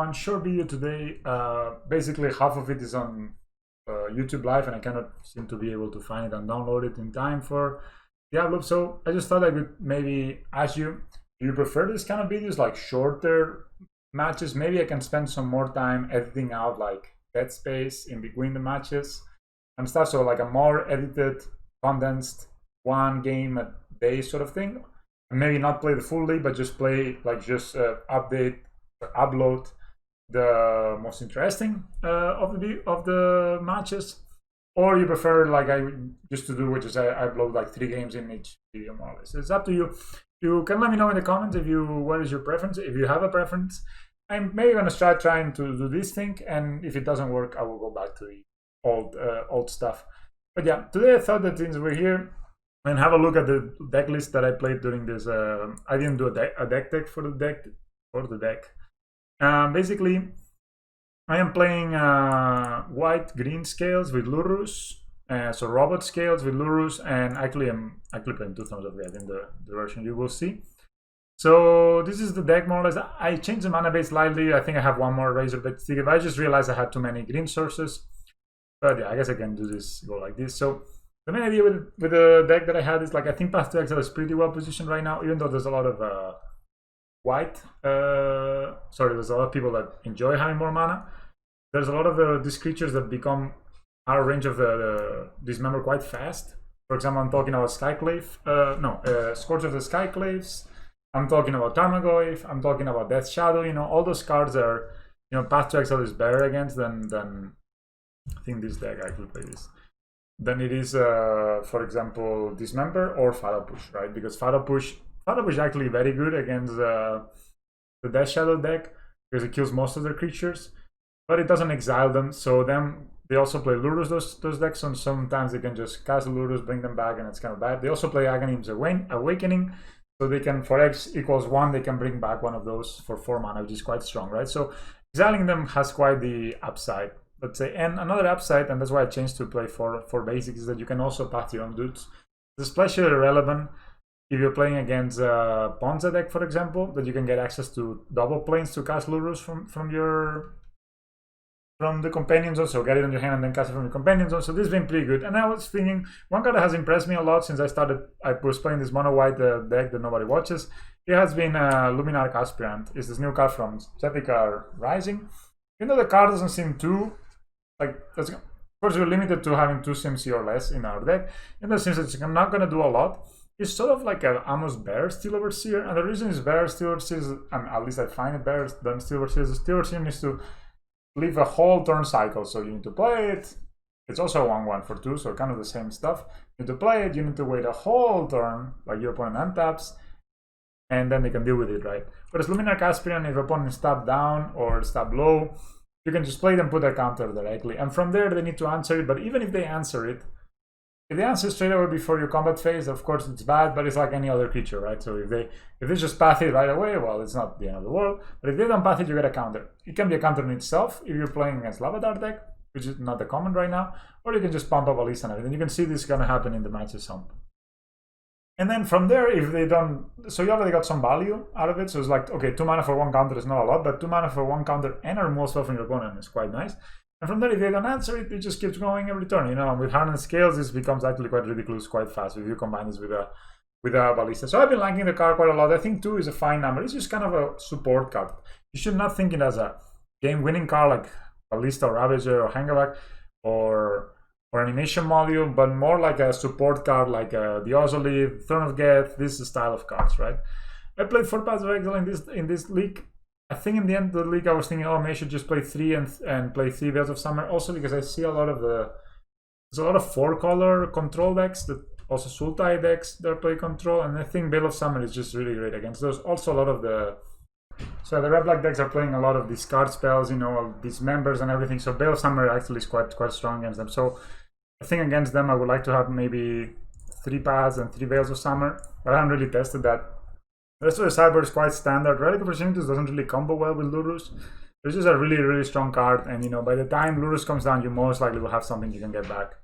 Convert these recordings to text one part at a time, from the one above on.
one short video today. Basically, half of it is on YouTube Live, and I cannot seem to be able to find it and download it in time for the upload. So I just thought I could maybe ask you, do you prefer this kind of videos, like shorter matches? Maybe I can spend some more time editing out like dead space in between the matches and stuff. So like a more edited, condensed one game a day sort of thing. And maybe not play the full day, but just play like upload the most interesting of the matches. Or you prefer like I used to do, which is I upload like 3 games in each video more or less. It's up to you. You can let me know in the comments what is your preference, if you have a preference. I'm maybe gonna start trying to do this thing, and if it doesn't work, I will go back to the old stuff. But yeah, today I thought that since we're here and have a look at the deck list that I played during this. I didn't do a deck for the deck. Basically, I am playing white-green scales with Lurrus, so robot scales with Lurrus, and actually I'm playing 2 Thrones of Geth in the version you will see. So this is the deck more or less. I changed the mana base slightly. I think I have one more Razorverge Thicket, but I just realized I had too many green sources. But yeah, I guess I can do this, go like this. So the main idea with the deck that I had is like, I think Path to Exile is pretty well positioned right now, even though there's a lot of there's a lot of people that enjoy having more mana. There's a lot of these creatures that become out of range of the Dismember quite fast. For example, I'm talking about Scourge of the Skyclaves. I'm talking about Tarmogoyf. I'm talking about Death Shadow. You know, all those cards are, Path to Exile is better against than I think this deck actually play this. Then it is, for example, Dismember or Fatal Push, right? Because Fatal Push is actually very good against the Death Shadow deck because it kills most of their creatures, but it doesn't exile them. So then they also play Lurrus, those decks, and sometimes they can just cast Lurrus, bring them back, and it's kind of bad. They also play Aghanim's Awakening, so they can, for X equals 1, they can bring back one of those for 4 mana, which is quite strong, right? So exiling them has quite the upside, let's say. And another upside, and that's why I changed to play for basics, is that you can also path your own dudes. It's especially relevant if you're playing against Ponza deck, for example, that you can get access to double planes to cast Lurrus from the companion zone, so get it on your hand and then cast it from the companion zone. So this has been pretty good. And I was thinking, one card that has impressed me a lot since I was playing this mono white deck that nobody watches. It has been Luminarch Aspirant. It's this new card from Zendikar Rising. Even though the card doesn't seem too of course, we're limited to having 2 Simsi or less in our deck. In the sense that it's not going to do a lot. It's sort of like an almost Bear Steel Overseer, and the reason is Bear Steel Overseer is, at least I find it better than Steel Overseer. The Steel Overseer needs to live a whole turn cycle, so you need to play it. It's also a 1/1 for 2, so kind of the same stuff. You need to play it, you need to wait a whole turn, like your opponent untaps, and then they can deal with it, right? Whereas Luminarch Aspirant, if your opponent stab down or stab low, you can just play them, put a counter directly, and from there they need to answer it. But even if they answer it, if they answer straight away before your combat phase, of course it's bad, but it's like any other creature, right? So if they just path it right away, well, it's not the end of the world. But if they don't path it, you get a counter. It can be a counter in itself if you're playing against Lavadar deck, which is not the common right now, or you can just pump up Ballista and everything. You can see this is gonna happen in the matches some. And then from there, if they don't, so you already got some value out of it. So it's like, okay, 2 mana for 1 counter is not a lot, but 2 mana for 1 counter and a removal spell from your opponent is quite nice. And from there, if they don't answer it, it just keeps going every turn. With Hardened Scales, this becomes actually quite ridiculous quite fast if you combine this with a Ballista. So I've been liking the card quite a lot. I think 2 is a fine number. It's just kind of a support card. You should not think it as a game-winning card like Ballista or Ravager or Hangarback or animation module, but more like a support card like the Ozolith, Throne of Geth. This is the style of cards, right? I played 4 Paths of Exile in this league. I think in the end of the league I was thinking, oh, maybe I should just play 3 and play 3 Veils of Summer. Also because I see there's a lot of 4-color control decks, that also Sultai decks that play control, and I think Veil of Summer is just really great against those. Also a lot of the red black decks are playing a lot of discard spells, these members and everything. So Veil of Summer actually is quite strong against them. So I think against them I would like to have maybe 3 Paths and 3 Veils of Summer, but I haven't really tested that. The rest of the sideboard is quite standard. Relic of Progenitus doesn't really combo well with Lurrus. It's just a really, really strong card, and by the time Lurrus comes down, you most likely will have something you can get back,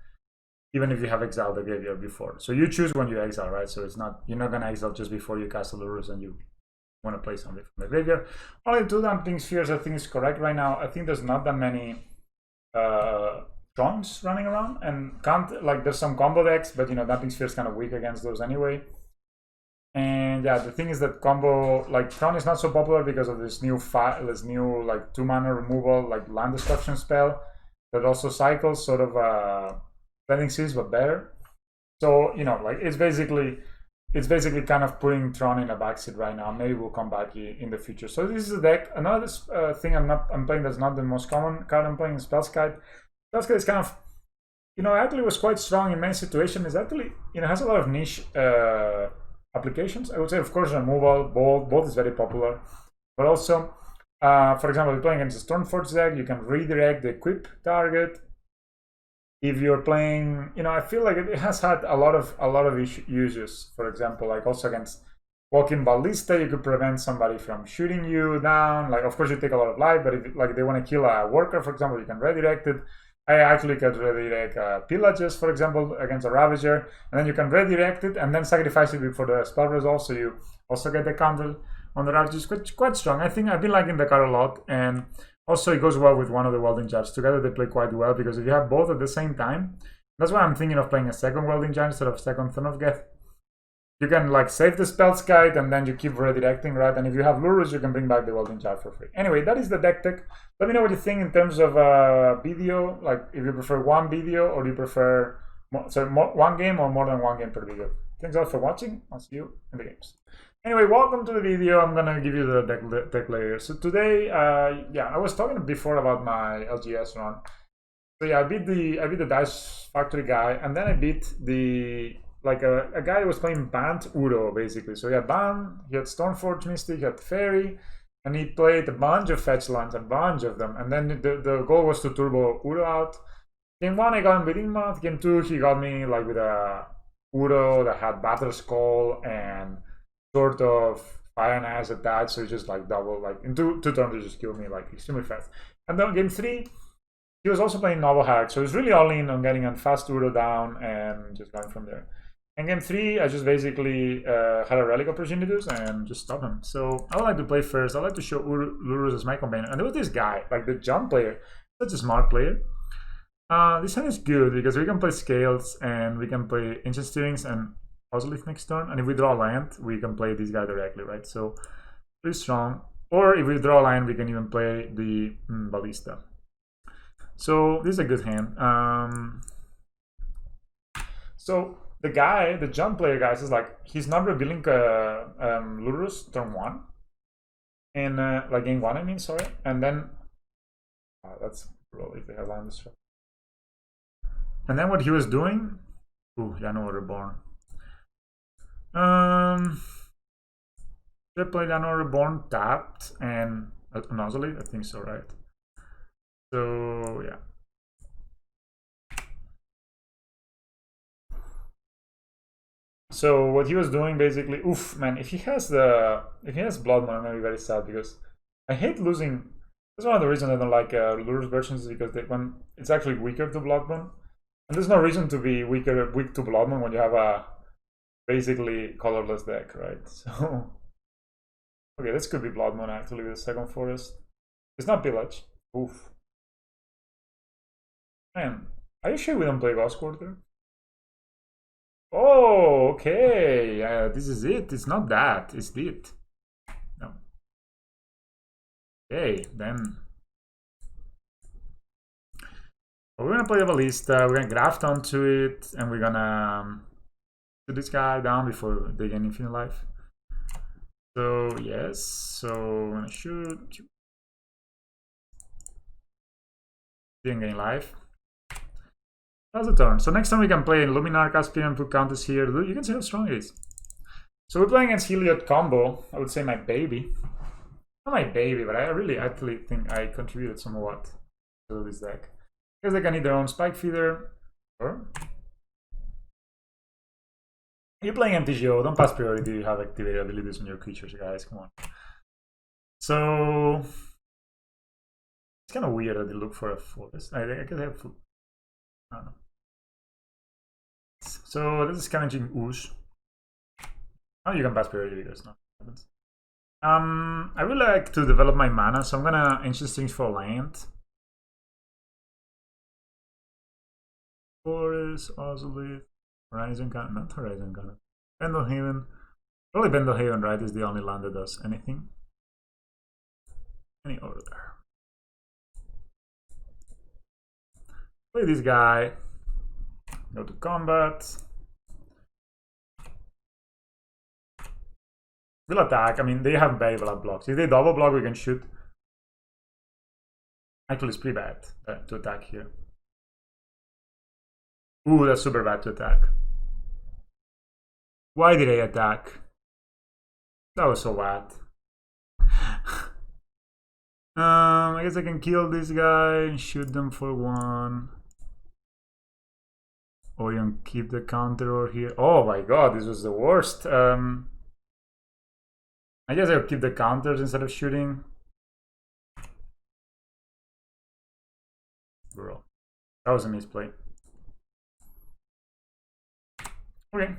even if you have exiled the graveyard before. So you choose when you exile, right? So you're not gonna exile just before you cast a Lurrus and you want to play something from the graveyard. Only 2 Dumping Spheres I think is correct right now. I think there's not that many Trons running around, and can't, like, there's some combo decks, but you know, Dumping Sphere is kind of weak against those anyway. And yeah, the thing is that combo, like, Tron is not so popular because of this new like 2-mana removal, like land destruction spell that also cycles, sort of Welding Jar, but better. So you know, like, it's basically kind of putting Tron in a backseat right now. Maybe we'll come back in the future. So this is a deck. Another thing I'm playing that's not the most common card I'm playing is Spellskite. Spellskite is kind of, you know, actually was quite strong in many situations. It's actually, you know, has a lot of niche applications. I would say, of course, removal, both is very popular, but also, for example, if you're playing against a Stormforge deck, you can redirect the equip target. If you're playing, you know, I feel like it has had a lot of uses. For example, like also against Walking Ballista, you could prevent somebody from shooting you down. Like, of course, you take a lot of life, but if like they want to kill a worker, for example, you can redirect it. I actually could redirect Pillages, for example, against a Ravager, and then you can redirect it and then sacrifice it before the spell resolve, so you also get the counter on the Ravager. It's quite strong. I think I've been liking the card a lot, and also it goes well with one of the Welding Jars. Together they play quite well, because if you have both at the same time, that's why I'm thinking of playing a second Welding Jar instead of second Throne of Geth. You can like save the Spellskite and then you keep redirecting, right? And if you have Lurrus, you can bring back the Welding Jar for free. Anyway, that is the deck tech. Let me know what you think in terms of video, like if you prefer one video or do you prefer one game or more than one game per video. Thanks a lot for watching. I'll see you in the games. Anyway, welcome to the video. I'm gonna give you the deck layer. So today, yeah, I was talking before about my LGS run. So yeah, I beat the Dice Factory guy, and then I beat the a guy who was playing banned Uro, basically. So yeah, ban, he had Stormforge Mystic, he had Fairy, and he played a bunch of fetch lands, a bunch of them. And then the goal was to turbo Uro out. Game 1, I got him with Inkmoth. Game 2, he got me like with a Uro that had Battle Skull and sort of Fire and Ice attached, so just like double, like in two turns, he just killed me like extremely fast. And then game 3, he was also playing Novel Hack, so he's really all in on getting a fast Uro down and just going from there. And game 3, I just basically had a Relic of Progenitus and just stopped him. So I would like to play first. I like to show Lurrus as my companion. And there was this guy, like the jump player, such a smart player. This hand is good because we can play Scales and we can play Ancient Steerings and Ozolith next turn. And if we draw land, we can play this guy directly, right? So pretty strong. Or if we draw a line, we can even play the Ballista. So this is a good hand. So the guy, the jump player, guys, is like, he's not revealing Lurrus turn 1. And like game 1, I mean, sorry. And then, that's brutal if they have land destruction. And then what he was doing, Llanowar Reborn. They played Llanowar Reborn tapped and Ozolith, I think so, right? So yeah. So what he was doing basically, oof, man, if he has Blood Moon, I'm gonna be very sad because I hate losing. That's one of the reasons I don't like Lurrus versions, is because when it's actually weaker to Blood Moon. And there's no reason to be weak to Blood Moon when you have a basically colorless deck, right? So okay, this could be Blood Moon actually with second forest. It's not Pillage. Oof. Man, are you sure we don't play Ghost Quarter? Oh, okay. This is it. It's not that. It's it. No. Okay, then. We're gonna play the Ballista. We're gonna graft onto it, and we're gonna put this guy down before they gain infinite life. So yes. So we're gonna shoot. Didn't gain life. That's the turn. So next time we can play Luminarch Aspirant, put counters here. You can see how strong it is. So we're playing against Heliod combo. I would say my baby. Not my baby, but I really actually think I contributed somewhat to this deck. Because they can eat their own Spike Feeder. Or you're playing MTGO, don't pass priority, you have activated abilities on your creatures, guys. Come on. So it's kind of weird that they look for a forest. I could have. I don't know. So this is scavenging ooze. Oh, you can pass priority because nothing happens. I would like to develop my mana, so I'm gonna Ancient Strings for land. Forest, Ozolith, Horizon Canopy, not Horizon Canopy. Pendelhaven. Probably Pendelhaven, right, is the only land that does anything. Any order. Play this guy. Go to combat. We'll attack. I mean, they have very bad blocks. If they double block, we can shoot. Actually, it's pretty bad to attack here. Ooh, that's super bad to attack. Why did I attack? That was so bad. I guess I can kill this guy and shoot them for 1. Or you can keep the counter over here. Oh my god, this was the worst. I guess I'll keep the counters instead of shooting. Bro, that was a misplay. Okay,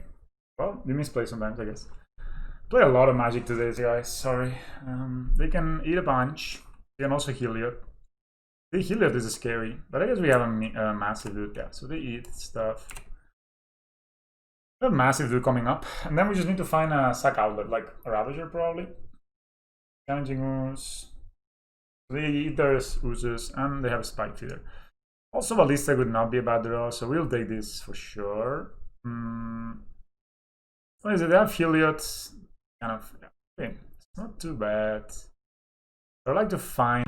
well, we misplay sometimes, I guess. Play a lot of magic today, guys. Sorry. They can eat a bunch. They can also Heliod. The Heliod is scary, but I guess we have a massive loot. Yeah, so they eat stuff. We have massive loot coming up, and then we just need to find a sack outlet, like a Ravager probably. Challenging Ooze. They eat their Oozes, and they have a Spike Feeder. Also, Ballista would not be a bad draw, so we'll take this for sure. What is it? They have Heliod. Kind of. Yeah. Okay, it's not too bad. I'd like to find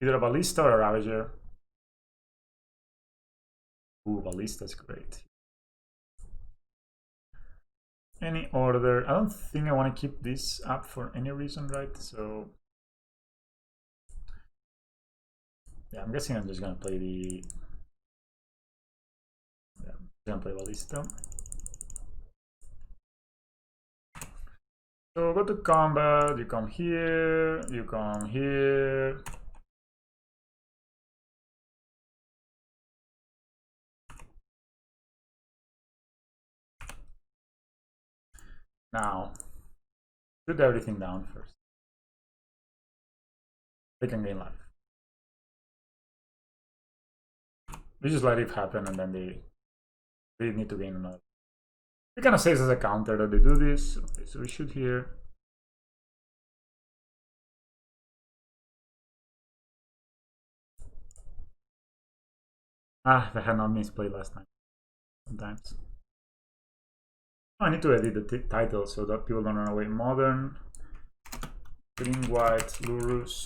either a Ballista or a Ravager. Ooh, Ballista's great. Any order. I don't think I want to keep this up for any reason, right? So yeah, I'm guessing I'm just gonna play the gonna play Ballista. So go to combat, you come here, you come here. Now, put everything down first. They can gain life. We just let it happen and then they need to gain another. It kind of saves as a counter that they do this. Okay, so we shoot here. Ah, I had not misplayed last time. Sometimes. Oh, I need to edit the title so that people don't run away. Modern, green, white, Lurrus,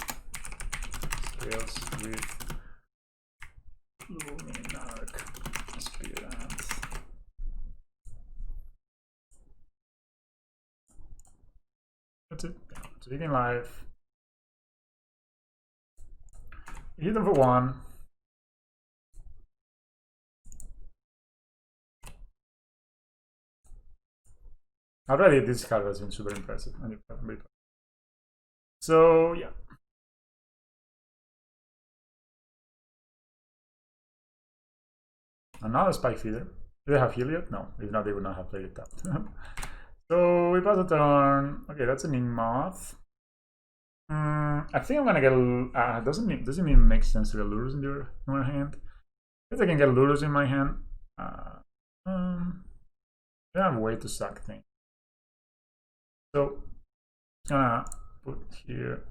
Scales with Luminarch Aspirant. That's it. Yeah. So you can live. You hit them for 1. Already this card has been super impressive. So yeah. Another Spike Feeder. Do they have Heliod? No. If not, they would not have played it tapped. So we pass a turn. Okay, that's an Inkmoth. I think I'm gonna get. Doesn't it even make sense to get Lurrus in your hand? I guess I can get Lurrus in my hand. I have a way to suck things. So I'm gonna put here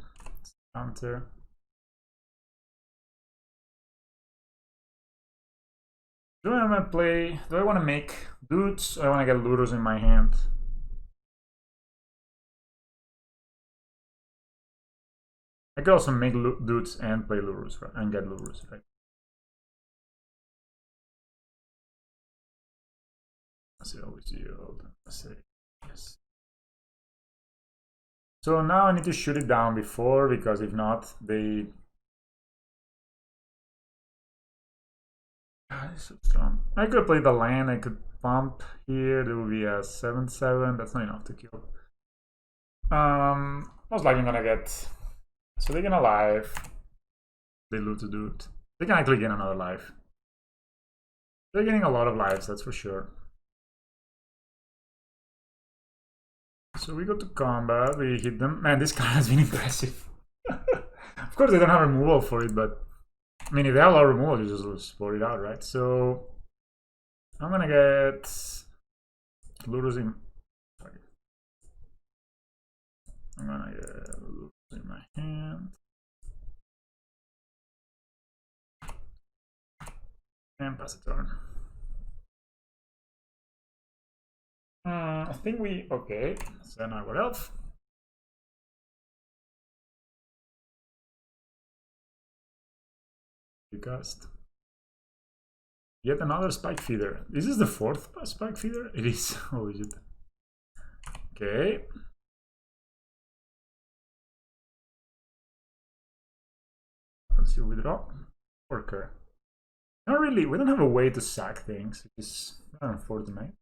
counter. Do I want to play? Do I want to make dudes? Or I want to get Lurrus in my hand. I could also make dudes and play Lurrus, right? And get Lurrus, right? Let's see, always yield. Let's see. Yes. So now I need to shoot it down before, because if not, they. It's so strong. I could play the land. I could pump here. There will be a 7/7. That's not enough to kill. Most likely I'm gonna get. So they gain a life. They loot to do it. They can actually gain another life. They're getting a lot of lives, that's for sure. So we go to combat, we hit them. Man, this card has been impressive. Of course, they don't have removal for it, but I mean, if they have a lot of removal, you just sport it out, right? So I'm gonna get Lurrus in. Sorry. I'm gonna get Lurrus in my hand. And pass a turn. I think we okay. So now what else? Cast. Yet another spike feeder. Is this the fourth spike feeder? It is. Oh, is it? Okay. Let's see, withdraw. Worker. Not really. We don't have a way to sack things, which is unfortunate.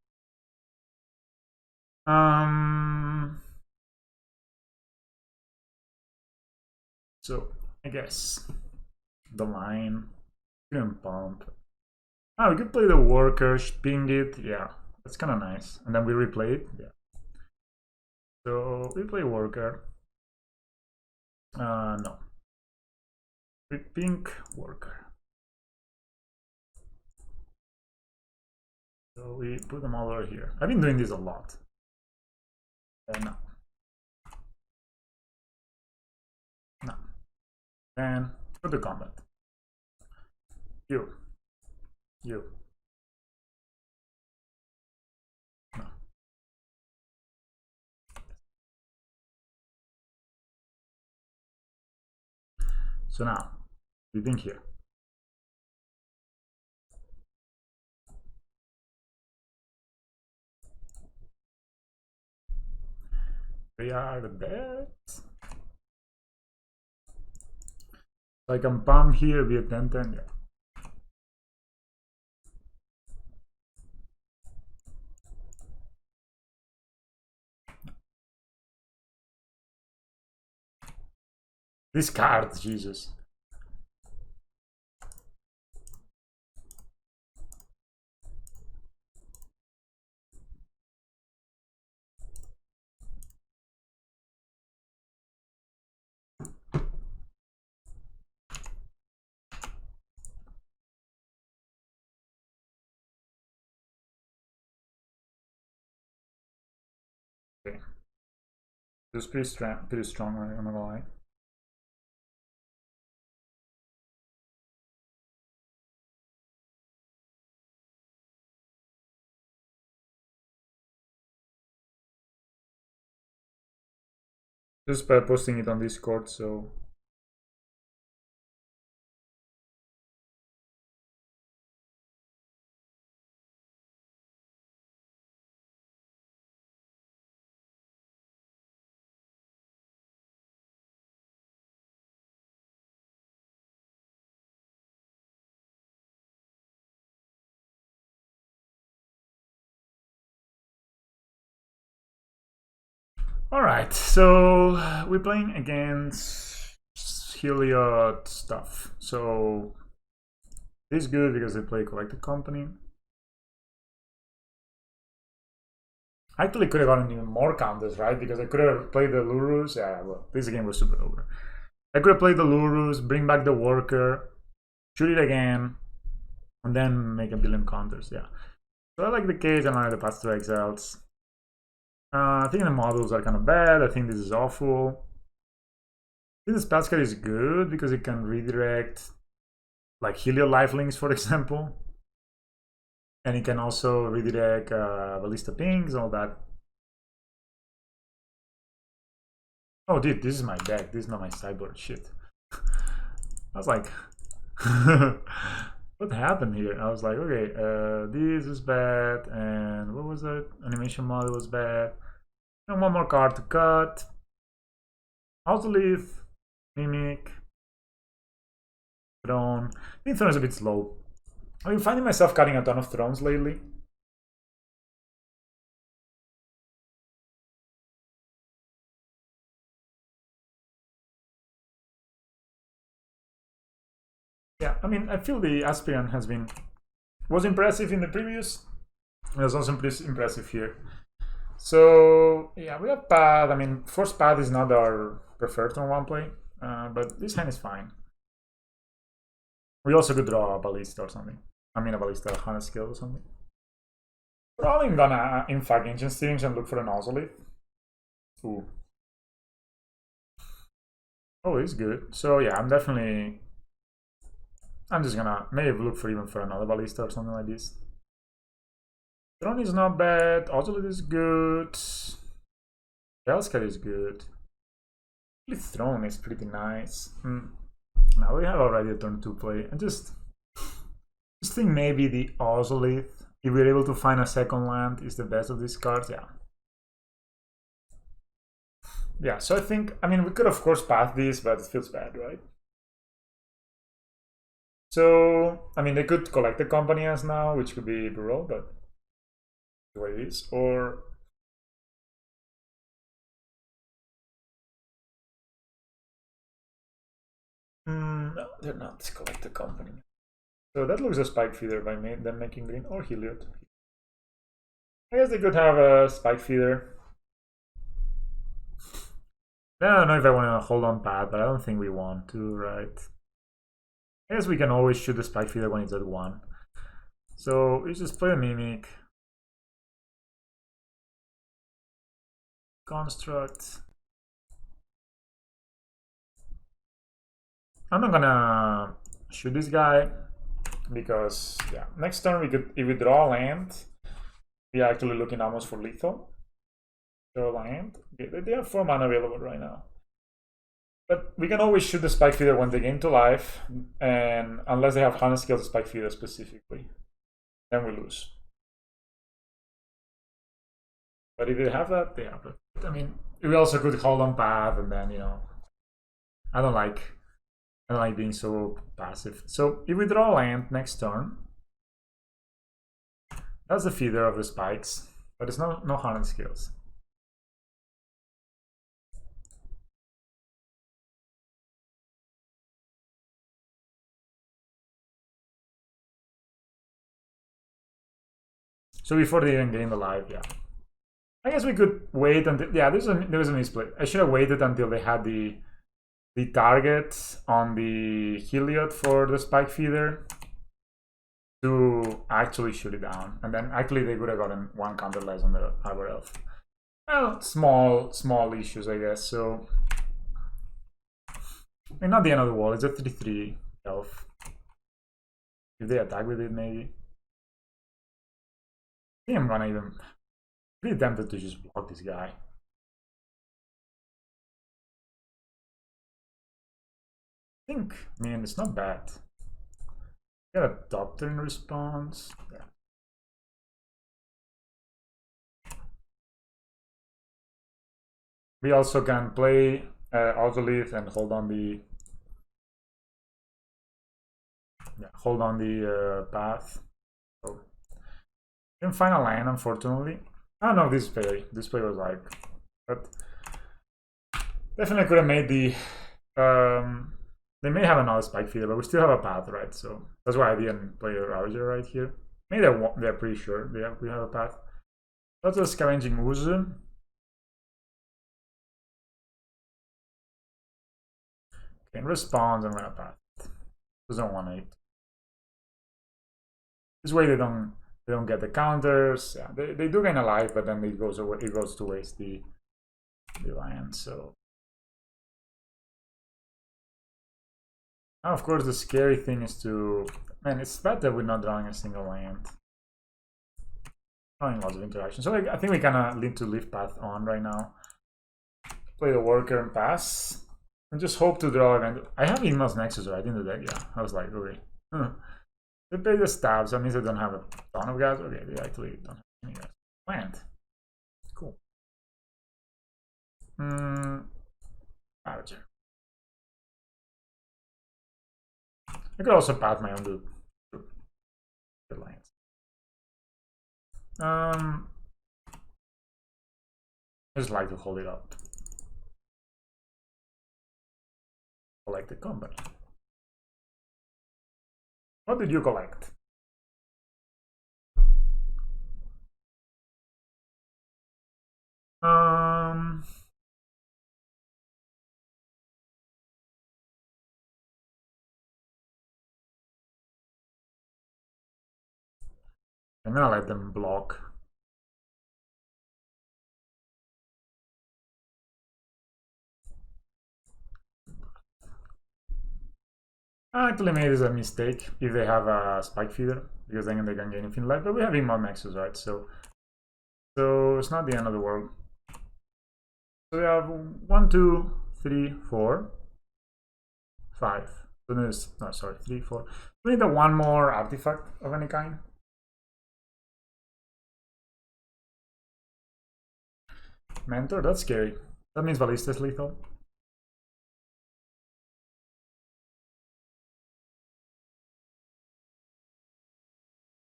So I guess the line couldn't pump. We could play the worker, ping it, yeah, that's kind of nice. And then we replay it, yeah. So we play worker. No. We pink worker. So we put them all over here. I've been doing this a lot. No. No. And go to combat. You. No. So now, we think here. We are the best. So I can pump here, be a 10-10, yeah. This card, Jesus. Okay. This is pretty strong, right? I'm not gonna lie. Just by posting it on Discord, so alright, so we're playing against Heliod stuff. So this is good because they play Collected Company. I actually could have gotten even more counters, right? Because I could have played the Lurrus. Yeah, well, this game was super over. I could have played the Lurrus, bring back the Worker, shoot it again, and then make a billion counters, yeah. So I like the cage, and I like the path to Exiles. I think the models are kind of bad. I think this is awful. I think the Spellskite is good because it can redirect like Heliod lifelinks, for example. And it can also redirect Ballista pings, all that. Oh, dude, this is my deck. This is not my sideboard. Shit. I was like, what happened here? I was like, okay, this is bad, and what was that? Animation model was bad. And one more card to cut. Ozolith, Mimic, Throne. I think Throne is a bit slow. I've been finding myself cutting a ton of Thrones lately. Yeah, I mean, I feel the Aspirant was impressive in the previous. It was also impressive here. So yeah, we have path. I mean, force path is not our preferred on one play, but this hand is fine. We also could draw a ballista or something. I mean, a ballista, Hangarback Scales or something. Probably gonna infag ancient streams and look for an Ozolith. Ooh. Oh, he's good. So yeah, I'm just gonna maybe look for even for another ballista or something like this. Throne is not bad. Ozolith is good. Spellskite is good. Throne is pretty nice. Now we have already a turn 2 play. And just think maybe the Ozolith, if we're able to find a second land, is the best of these cards. Yeah. Yeah, so I think, I mean, we could of course path this, but it feels bad, right? So, I mean, they could collect the company as now, which could be brutal, but the way it is. Or no, they're not collect the company. So that looks a spike feeder by them making green, or Heliod. I guess they could have a spike feeder. I don't know if I want to hold on path, but I don't think we want to, right? I guess we can always shoot the spike feeder when it's at 1. So we just play a Mimic. Construct. I'm not gonna shoot this guy because yeah, next turn we could, if we draw land, we are actually looking almost for lethal. Draw land. They have 4 mana available right now. But we can always shoot the spike feeder when they gain to life, and unless they have Hardened Scales spike feeder specifically, then we lose. But if they have that, they have it. I mean, we also could hold on path, and then, you know, I don't like being so passive. So if we draw land next turn, that's the feeder of the spikes, but it's no Hardened Scales. So before they even gain the life, yeah. I guess we could wait until, yeah, there was a misplay. I should have waited until they had the target on the Heliod for the spike feeder to actually shoot it down, and then actually they would have gotten 1 counter less on the Arbor Elf. Well, small issues, I guess. So, I mean, not the end of the world. It's a 3/3 elf. If they attack with it, maybe. I think I'm gonna even be tempted to just block this guy. I mean, it's not bad. Got a Doctor in response. Yeah. We also can play Ozolith and hold on the path. So we can find a land, unfortunately. I don't know if this play was like, but definitely could have made the they may have another spike feeder, but we still have a path, right? So that's why I didn't play a Ravager right here. Maybe they're pretty sure we have a path. That's a Scavenging Ooze. In response, I'm gonna path. Doesn't want it. This way they don't get the counters. Yeah, they do gain a life, but then it goes to waste the land. So now, of course, the scary thing is to, man, it's bad that we're not drawing a single land. Drawing lots of interaction. So I think we kind of need to leave path on right now. Play the worker and pass. And just hope to draw again. I have Inkmoth Nexus right in the deck, yeah. I was like, okay. They play the stabs, that means they don't have a ton of guys. Okay, they actually don't have any guys. Land. Cool. Ravager. I could also path my own the lands. I just like to hold it up. Collect the company. What did you collect? I'm gonna let them block. I actually made this a mistake if they have a spike feeder, because then they can gain infinite life, but we have Inkmoth Nexus, right? So it's not the end of the world. So we have 1, 2, 3, 4, 5. So there's, no, sorry, 3, 4. We need one more artifact of any kind. Mentor, that's scary. That means Ballista is lethal.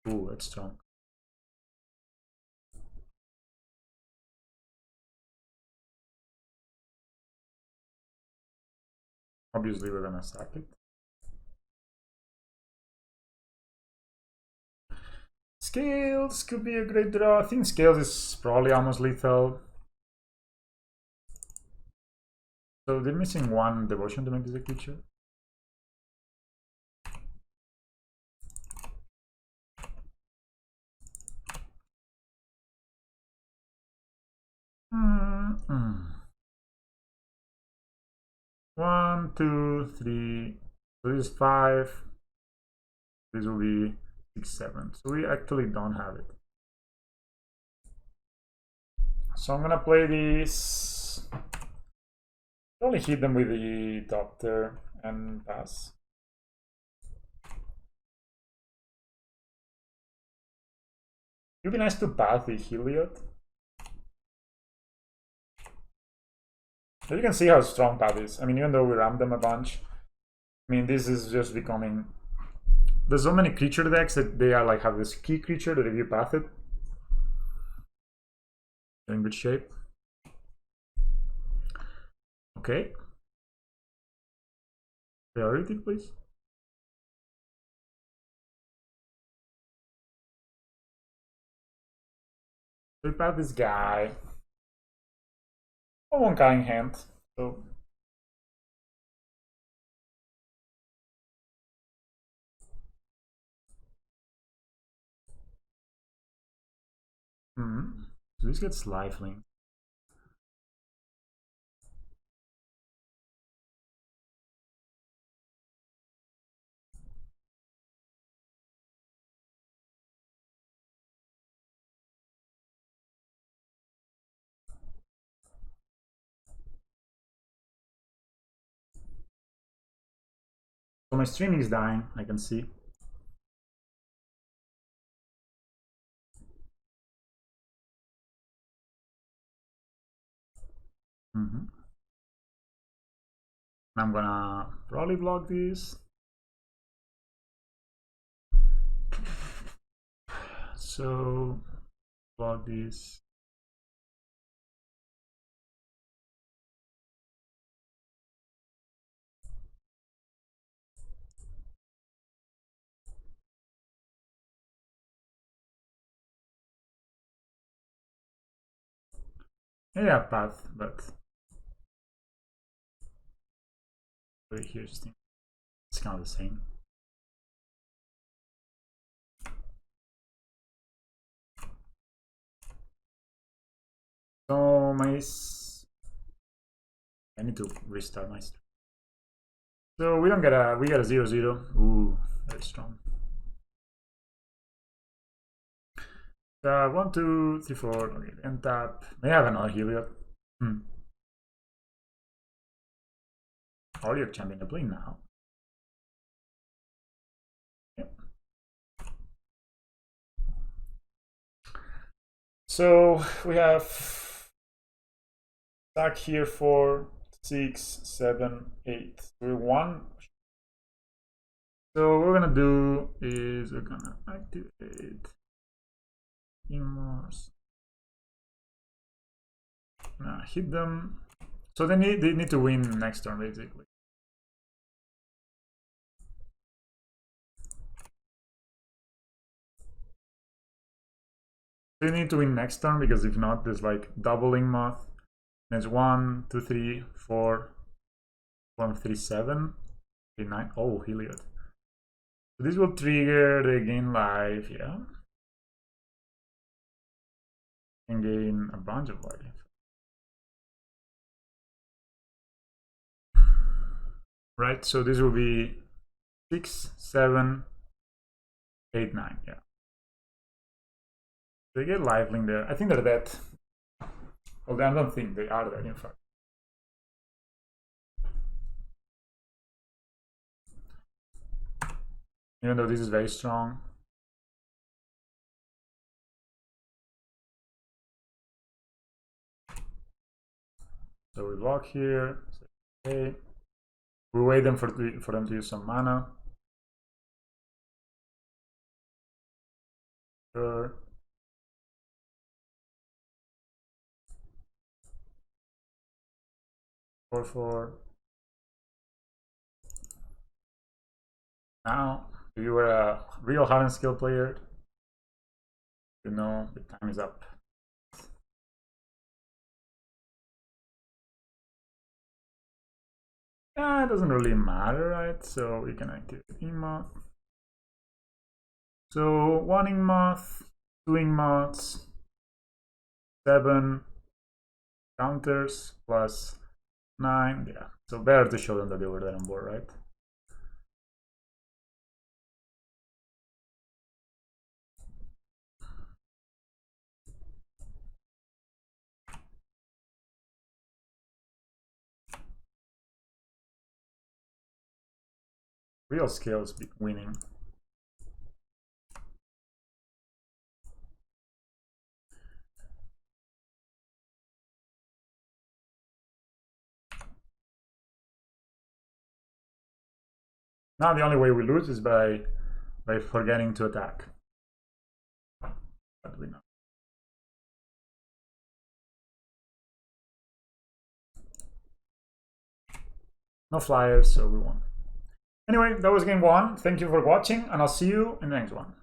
Ooh, that's strong. Obviously, we're gonna sack it. Scales could be a great draw. I think Scales is probably almost lethal. So they're missing one devotion to make this a creature. One, two, three. So this is 5. This will be 6, 7. So we actually don't have it. So I'm gonna play this. Only hit them with the Doctor and pass. It would be nice to path the Heliod. But you can see how strong path is. I mean, even though we rammed them a bunch, I mean, this is just becoming. There's so many creature decks that they are like have this key creature that if you path it, they're in good shape. Okay. Priority, please. We path this guy. Oh, one guy in hand. So. So this gets lifelink. So my streaming is dying, I can see. I'm gonna probably block this. So block this. Yeah, path, but here's the thing. It's kind of the same. So my I need to restart my stream. So we don't get a 0/0. Ooh, very strong. 1, 2, 3, 4. Okay, end tap. May I have another Heliod? Or you're champion to play now. Yep. So we have stack here 4, 6, 7, 8. We're 1. So what we're gonna do is we're gonna activate Inkmoth. Hit them. So they need to win next turn basically. They need to win next turn because if not, there's like double Inkmoth. There's 1, 2, 3, 4, 1, 3, 7, 3, 9. Oh, Heliod. So this will trigger the gain life, yeah. and gain a bunch of life. Right, so this will be 6, 7, 8, 9. Yeah. They get lifelink there. I think they're dead. Although I don't think they are dead, in fact. Even though this is very strong. So we block here. Okay. We wait them for them to use some mana. Sure. Four. Now, if you were a real Hardened Scale player, you know the time is up. It doesn't really matter, right? So we can activate Inkmoth. So 1 Inkmoth, 2 Inkmoths, 7 counters plus 9. Yeah, so better to show them that they were there on board, right? Real Scales winning. Now the only way we lose is by forgetting to attack. But we know. No flyers, so we won. Anyway, that was game 1. Thank you for watching, and I'll see you in the next one.